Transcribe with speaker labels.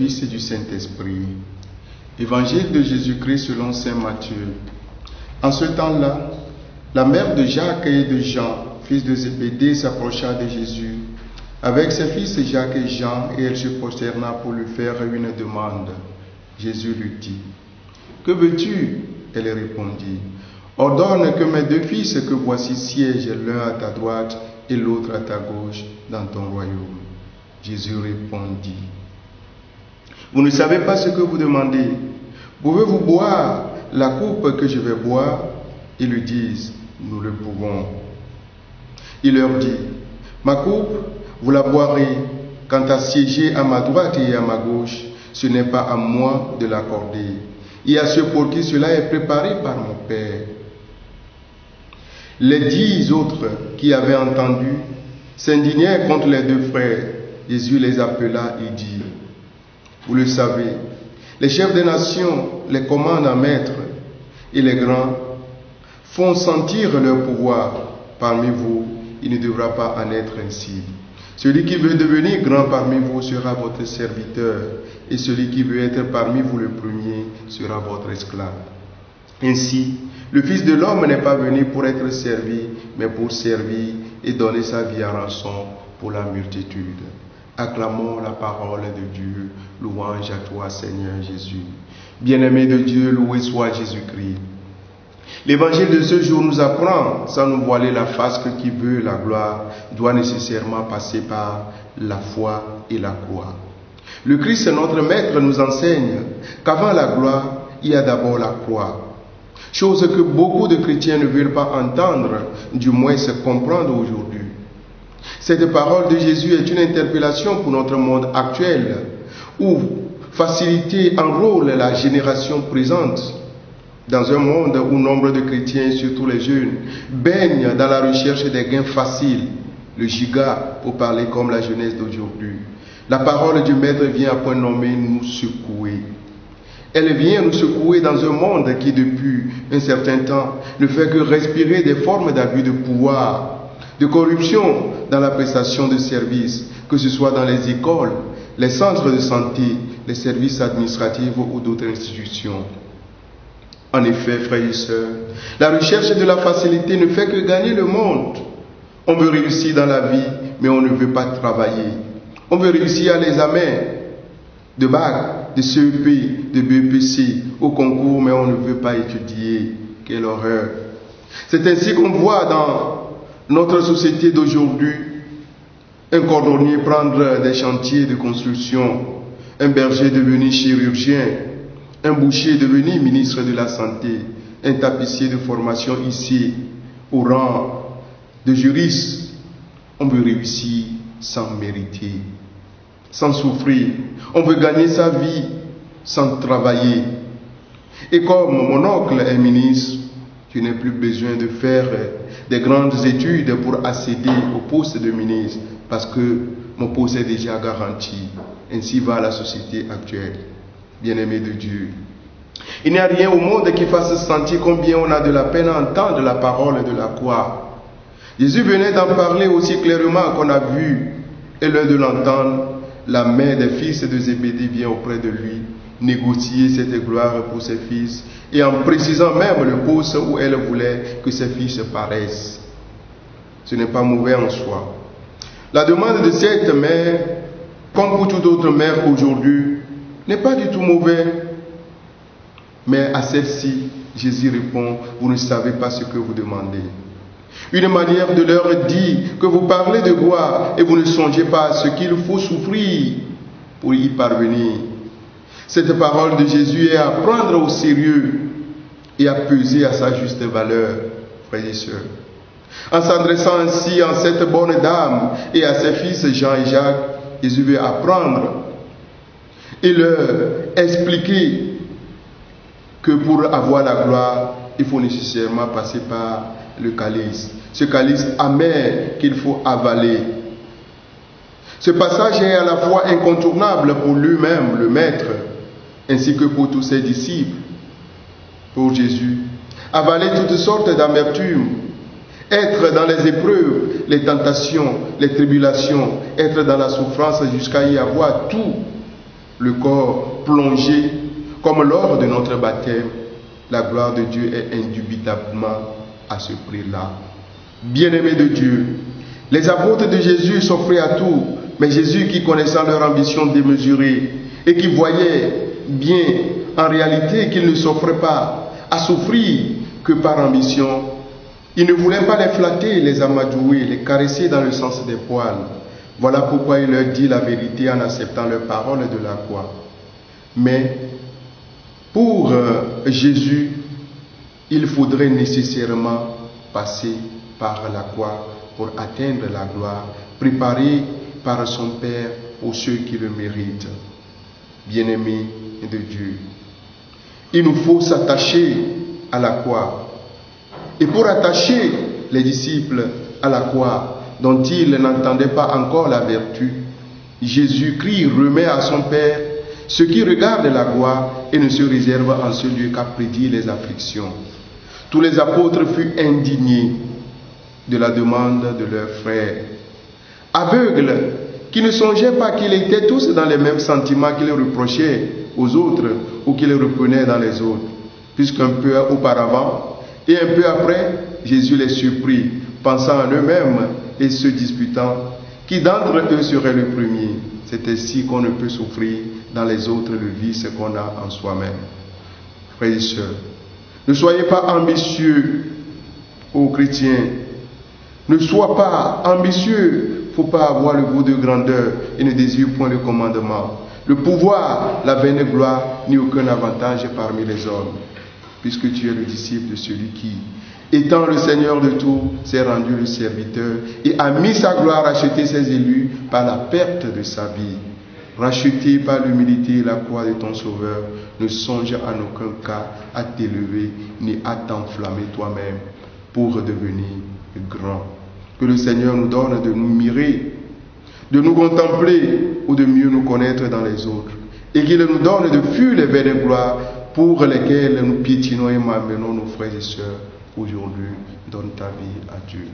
Speaker 1: Fils et du Saint-Esprit. Évangile de Jésus-Christ selon saint Matthieu. En ce temps-là, la mère de Jacques et de Jean, fils de Zébédée, s'approcha de Jésus avec ses fils Jacques et Jean, et elle se prosterna pour lui faire une demande. Jésus lui dit: « Que veux-tu » Elle répondit: « Ordonne que mes 2 fils que voici siègent l'un à ta droite et l'autre à ta gauche dans ton royaume. » Jésus répondit: « Vous ne savez pas ce que vous demandez. Pouvez-vous boire la coupe que je vais boire ?» Ils lui disent: « Nous le pouvons. » Il leur dit: « Ma coupe, vous la boirez. Quant à siéger à ma droite et à ma gauche, ce n'est pas à moi de l'accorder. Et à ceux pour qui cela est préparé par mon Père. » Les 10 autres qui avaient entendu s'indignèrent contre les 2 frères. Jésus les appela et dit: « Vous le savez, les chefs des nations les commandent à maître, et les grands font sentir leur pouvoir. Parmi vous, il ne devra pas en être ainsi. Celui qui veut devenir grand parmi vous sera votre serviteur, et celui qui veut être parmi vous le premier sera votre esclave. Ainsi, le Fils de l'homme n'est pas venu pour être servi, mais pour servir et donner sa vie en rançon pour la multitude. » Acclamons la parole de Dieu. Louange à toi, Seigneur Jésus. Bien-aimé de Dieu, loué soit Jésus-Christ. L'évangile de ce jour nous apprend, sans nous voiler la face, que qui veut la gloire doit nécessairement passer par la foi et la croix. Le Christ, notre Maître, nous enseigne qu'avant la gloire, il y a d'abord la croix. Chose que beaucoup de chrétiens ne veulent pas entendre, du moins se comprendre aujourd'hui. Cette parole de Jésus est une interpellation pour notre monde actuel, où facilité enrôle la génération présente. Dans un monde où nombre de chrétiens, surtout les jeunes, baignent dans la recherche des gains faciles, le giga, pour parler comme la jeunesse d'aujourd'hui, la parole du Maître vient à point nommé nous secouer. Elle vient nous secouer dans un monde qui, depuis un certain temps, ne fait que respirer des formes d'abus de pouvoir, de corruption dans la prestation de services, que ce soit dans les écoles, les centres de santé, les services administratifs ou d'autres institutions. En effet, frères et sœurs, la recherche de la facilité ne fait que gagner le monde. On veut réussir dans la vie, mais on ne veut pas travailler. On veut réussir à l'examen de bac, de CEP, de BEPC, au concours, mais on ne veut pas étudier. Quelle horreur! C'est ainsi qu'on voit dans notre société d'aujourd'hui un cordonnier prendre des chantiers de construction, un berger devenir chirurgien, un boucher devenir ministre de la Santé, un tapissier de formation ici au rang de juriste. On veut réussir sans mériter, sans souffrir. On veut gagner sa vie sans travailler. Et comme mon oncle est ministre, je n'ai plus besoin de faire des grandes études pour accéder au poste de ministre, parce que mon poste est déjà garanti. Ainsi va la société actuelle. Bien-aimé de Dieu, il n'y a rien au monde qui fasse sentir combien on a de la peine à entendre la parole de la croix. Jésus venait d'en parler aussi clairement qu'on a vu, et l'heure de l'entendre, la mère des fils de Zébédée vient auprès de lui négocier cette gloire pour ses fils, et en précisant même le poste où elle voulait que ses fils paraissent. Ce n'est pas mauvais en soi. La demande de cette mère, comme pour toute autre mère aujourd'hui, n'est pas du tout mauvaise. Mais à celle-ci, Jésus répond: vous ne savez pas ce que vous demandez. Une manière de leur dire que vous parlez de gloire et vous ne songez pas à ce qu'il faut souffrir pour y parvenir. Cette parole de Jésus est à prendre au sérieux et à peser à sa juste valeur, frères et sœurs. En s'adressant ainsi à cette bonne dame et à ses fils Jean et Jacques, Jésus veut apprendre et leur expliquer que pour avoir la gloire, il faut nécessairement passer par le calice. Ce calice amer qu'il faut avaler. Ce passage est à la fois incontournable pour lui-même, le Maître, ainsi que pour tous ses disciples. Pour Jésus, avaler toutes sortes d'amertumes, être dans les épreuves, les tentations, les tribulations, être dans la souffrance jusqu'à y avoir tout, le corps plongé comme lors de notre baptême, la gloire de Dieu est indubitablement à ce prix-là. Bien-aimés de Dieu, les apôtres de Jésus s'offraient à tout, mais Jésus, qui connaissant leur ambition démesurée et qui voyait bien en réalité qu'ils ne s'offraient pas à souffrir que par ambition, il ne voulait pas les flatter, les amadouer, les caresser dans le sens des poils. Voilà pourquoi il leur dit la vérité en acceptant leurs paroles de la croix. Mais pour Jésus, il faudrait nécessairement passer par la croix pour atteindre la gloire, préparée par son Père pour ceux qui le méritent. Bien-aimés de Dieu, il nous faut s'attacher à la croix. Et pour attacher les disciples à la croix, dont ils n'entendaient pas encore la vertu, Jésus-Christ remet à son Père ce qui regarde la gloire et ne se réserve en ce lieu qu'à prédire les afflictions. Tous les apôtres furent indignés de la demande de leurs frères, aveugles, qui ne songeaient pas qu'ils étaient tous dans les mêmes sentiments qu'ils reprochaient aux autres ou qu'ils reprenaient dans les autres, puisqu'un peu auparavant et un peu après, Jésus les surprit, pensant en eux-mêmes et se disputant qui d'entre eux serait le premier. C'est ainsi qu'on ne peut souffrir dans les autres le vice qu'on a en soi-même. Frères et sœurs, ne soyez pas ambitieux, ô chrétiens. Ne sois pas ambitieux. Il ne faut pas avoir le goût de grandeur et ne désire point le commandement, le pouvoir, la vaine gloire, ni aucun avantage parmi les hommes, puisque tu es le disciple de celui qui, étant le Seigneur de tout, s'est rendu le serviteur et a mis sa gloire à acheter ses élus par la perte de sa vie. Racheté par l'humilité et la croix de ton Sauveur, ne songe en aucun cas à t'élever ni à t'enflammer toi-même pour devenir grand. Que le Seigneur nous donne de nous mirer, de nous contempler ou de mieux nous connaître dans les autres, et qu'il nous donne de fuir les vaines gloires pour lesquelles nous piétinons et malmenons nos frères et sœurs. Aujourd'hui, donne ta vie à Dieu.